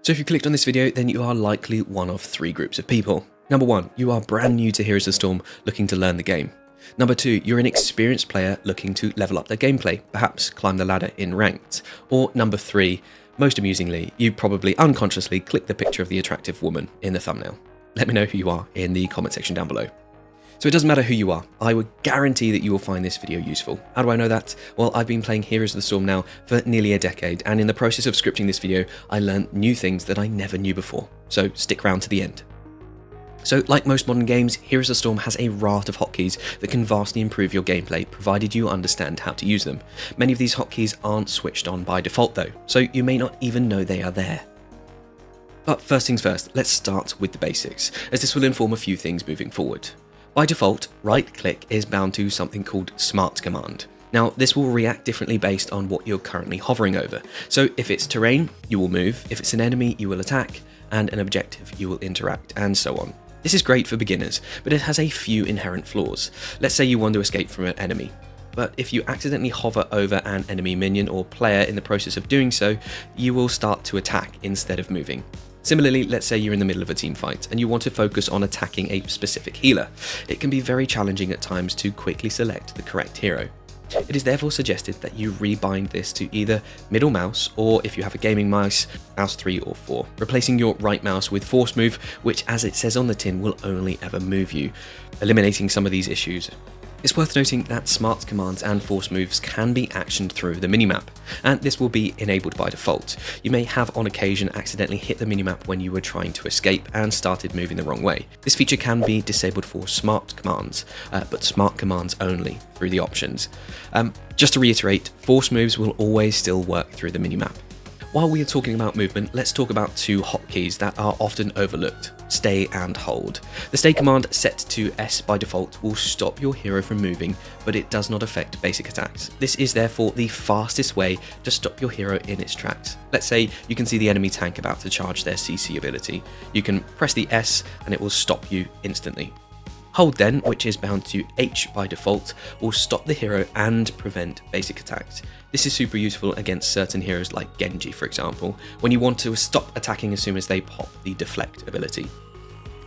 So if you clicked on this video, then you are likely one of three groups of people. Number one, you are brand new to Heroes of the Storm looking to learn the game. Number two, you're an experienced player looking to level up their gameplay, perhaps climb the ladder in ranked. Or number three, most amusingly, you probably unconsciously clicked the picture of the attractive woman in the thumbnail. Let me know who you are in the comment section down below. So it doesn't matter who you are, I would guarantee that you will find this video useful. How do I know that? Well, I've been playing Heroes of the Storm now for nearly a decade, and in the process of scripting this video, I learned new things that I never knew before. So stick around to the end. So like most modern games, Heroes of the Storm has a raft of hotkeys that can vastly improve your gameplay, provided you understand how to use them. Many of these hotkeys aren't switched on by default though, so you may not even know they are there. But first things first, let's start with the basics, as this will inform a few things moving forward. By default, right click is bound to something called Smart Command. Now, this will react differently based on what you're currently hovering over. So if it's terrain, you will move, if it's an enemy, you will attack, and an objective, you will interact, and so on. This is great for beginners, but it has a few inherent flaws. Let's say you want to escape from an enemy, but if you accidentally hover over an enemy minion or player in the process of doing so, you will start to attack instead of moving. Similarly, let's say you're in the middle of a team fight and you want to focus on attacking a specific healer. It can be very challenging at times to quickly select the correct hero. It is therefore suggested that you rebind this to either middle mouse, or if you have a gaming mouse, mouse 3 or 4, replacing your right mouse with force move, which as it says on the tin will only ever move you, eliminating some of these issues. It's worth noting that smart commands and force moves can be actioned through the minimap, and this will be enabled by default. You may have on occasion accidentally hit the minimap when you were trying to escape and started moving the wrong way. This feature can be disabled for smart commands, but smart commands only through the options. Just to reiterate, force moves will always still work through the minimap. While we are talking about movement, let's talk about two hotkeys that are often overlooked: stay and hold. The stay command set to S by default will stop your hero from moving, but it does not affect basic attacks. This is therefore the fastest way to stop your hero in its tracks. Let's say you can see the enemy tank about to charge their CC ability. You can press the S and it will stop you instantly. Hold then, which is bound to H by default, will stop the hero and prevent basic attacks. This is super useful against certain heroes like Genji, for example, when you want to stop attacking as soon as they pop the deflect ability.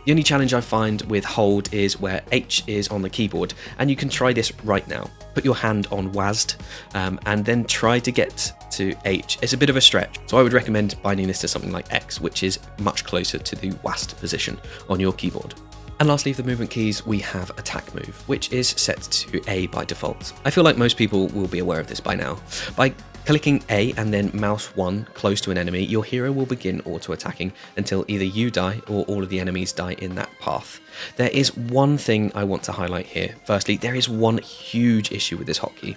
The only challenge I find with hold is where H is on the keyboard, and you can try this right now. Put your hand on WASD and then try to get to H. It's a bit of a stretch, so I would recommend binding this to something like X, which is much closer to the WASD position on your keyboard. And lastly, for the movement keys, we have attack move, which is set to A by default. I feel like most people will be aware of this by now. By clicking A and then mouse 1 close to an enemy, your hero will begin auto-attacking until either you die or all of the enemies die in that path. There is one thing I want to highlight here. Firstly, there is one huge issue with this hotkey.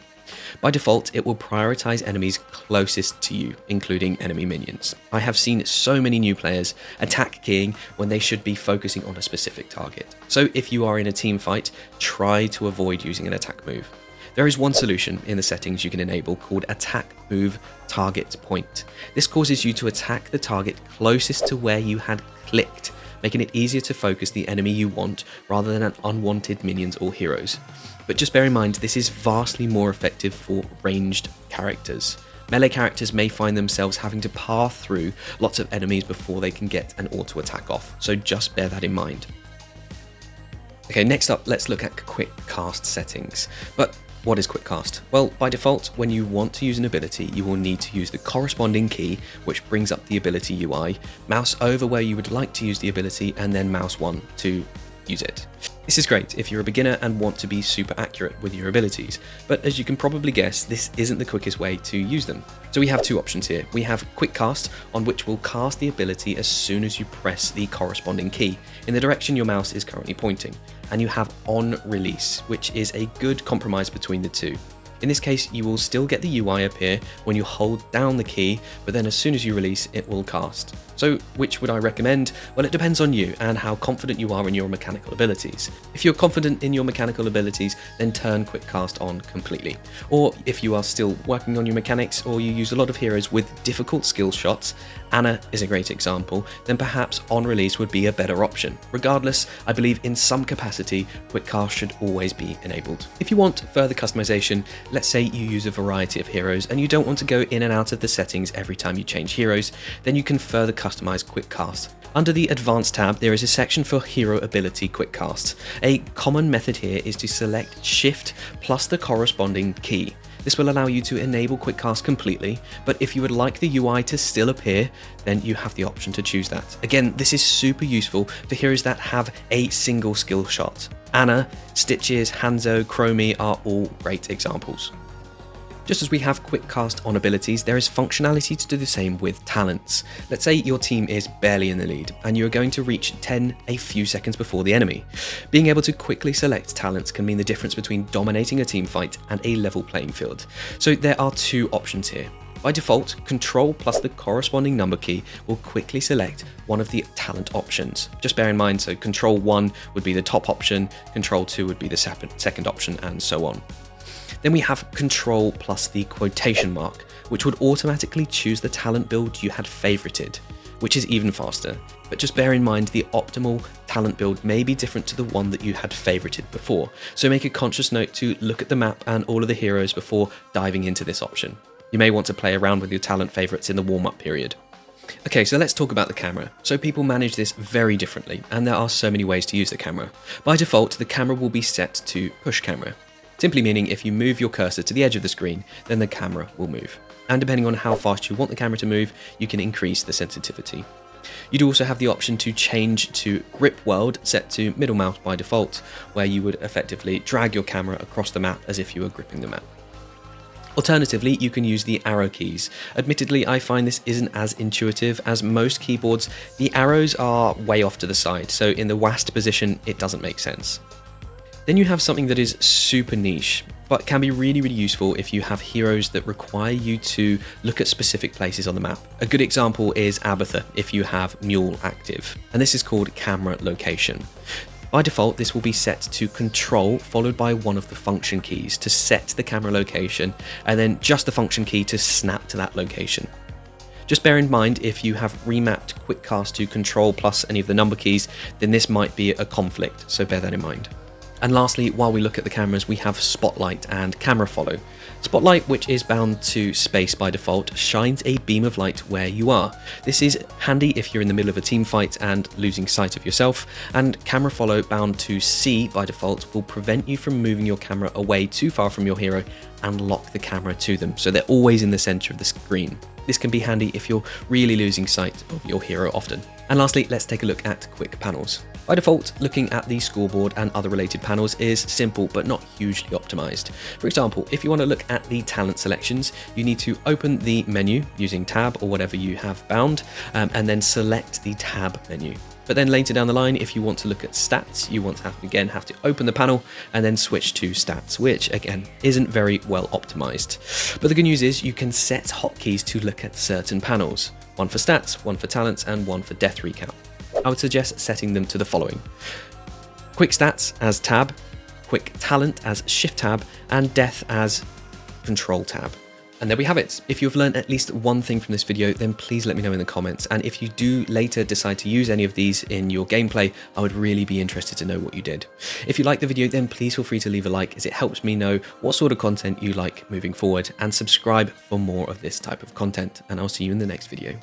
By default, it will prioritize enemies closest to you, including enemy minions. I have seen so many new players attack keying when they should be focusing on a specific target. So if you are in a team fight, try to avoid using an attack move. There is one solution in the settings you can enable called Attack Move Target Point. This causes you to attack the target closest to where you had clicked, making it easier to focus the enemy you want rather than unwanted minions or heroes. But just bear in mind, this is vastly more effective for ranged characters. Melee characters may find themselves having to pass through lots of enemies before they can get an auto attack off, so just bear that in mind. Okay, next up, let's look at Quickcast settings. But what is Quickcast? Well, by default, when you want to use an ability, you will need to use the corresponding key, which brings up the ability UI, mouse over where you would like to use the ability, and then mouse 1 to use it. This is great if you're a beginner and want to be super accurate with your abilities, but as you can probably guess, this isn't the quickest way to use them. So we have two options here. We have Quickcast, on which will cast the ability as soon as you press the corresponding key, in the direction your mouse is currently pointing, and you have On Release, which is a good compromise between the two. In this case, you will still get the UI appear when you hold down the key, but then as soon as you release, it will cast. So which would I recommend? Well, it depends on you and how confident you are in your mechanical abilities. If you're confident in your mechanical abilities, then turn Quickcast on completely. Or if you are still working on your mechanics, or you use a lot of heroes with difficult skill shots, Anna is a great example, then perhaps On Release would be a better option. Regardless, I believe in some capacity, Quickcast should always be enabled. If you want further customization, let's say you use a variety of heroes and you don't want to go in and out of the settings every time you change heroes, then you can further customize customize Quickcast. Under the Advanced tab, there is a section for Hero Ability Quickcast. A common method here is to select Shift plus the corresponding key. This will allow you to enable Quickcast completely, but if you would like the UI to still appear, then you have the option to choose that. Again, this is super useful for heroes that have a single skill shot. Anna, Stitches, Hanzo, Chromie are all great examples. Just as we have Quickcast on abilities, there is functionality to do the same with talents. Let's say your team is barely in the lead, and you are going to reach 10 a few seconds before the enemy. Being able to quickly select talents can mean the difference between dominating a team fight and a level playing field. So there are two options here. By default, Control plus the corresponding number key will quickly select one of the talent options. Just bear in mind, so Control 1 would be the top option, Control 2 would be the second option, and so on. Then we have Control plus the quotation mark, which would automatically choose the talent build you had favorited, which is even faster. But just bear in mind the optimal talent build may be different to the one that you had favorited before, so make a conscious note to look at the map and all of the heroes before diving into this option. You may want to play around with your talent favorites in the warm-up period. Okay, so let's talk about the camera. So people manage this very differently, and there are so many ways to use the camera. By default, the camera will be set to push camera. Simply meaning if you move your cursor to the edge of the screen, then the camera will move. And depending on how fast you want the camera to move, you can increase the sensitivity. You do also have the option to change to grip world, set to middle mouse by default, where you would effectively drag your camera across the map as if you were gripping the map. Alternatively, you can use the arrow keys. Admittedly, I find this isn't as intuitive as most keyboards. The arrows are way off to the side, so in the WASD position, it doesn't make sense. Then you have something that is super niche, but can be really useful if you have heroes that require you to look at specific places on the map. A good example is Abatha if you have Mule active, and this is called camera location. By default, this will be set to Control followed by one of the function keys to set the camera location, and then just the function key to snap to that location. Just bear in mind if you have remapped Quickcast to Control plus any of the number keys, then this might be a conflict, so bear that in mind. And lastly, while we look at the cameras, we have Spotlight and Camera Follow. Spotlight, which is bound to space by default, shines a beam of light where you are. This is handy if you're in the middle of a team fight and losing sight of yourself, and Camera Follow, bound to C by default, will prevent you from moving your camera away too far from your hero and lock the camera to them, so they're always in the center of the screen. This can be handy if you're really losing sight of your hero often. And lastly, let's take a look at quick panels. By default, looking at the scoreboard and other related panels is simple but not hugely optimized. For example, if you want to look at the talent selections, you need to open the menu using tab or whatever you have bound, and then select the tab menu. But then later down the line, if you want to look at stats, you want to have to open the panel and then switch to stats, which again isn't very well optimized. But the good news is you can set hotkeys to look at certain panels. One for stats, one for talents, and one for death recount. I would suggest setting them to the following: Quick Stats as Tab, Quick Talent as Shift Tab, and Death as Control Tab. And there we have it. If you've learned at least one thing from this video, then please let me know in the comments. And if you do later decide to use any of these in your gameplay, I would really be interested to know what you did. If you liked the video, then please feel free to leave a like, as it helps me know what sort of content you like moving forward, and subscribe for more of this type of content. And I'll see you in the next video.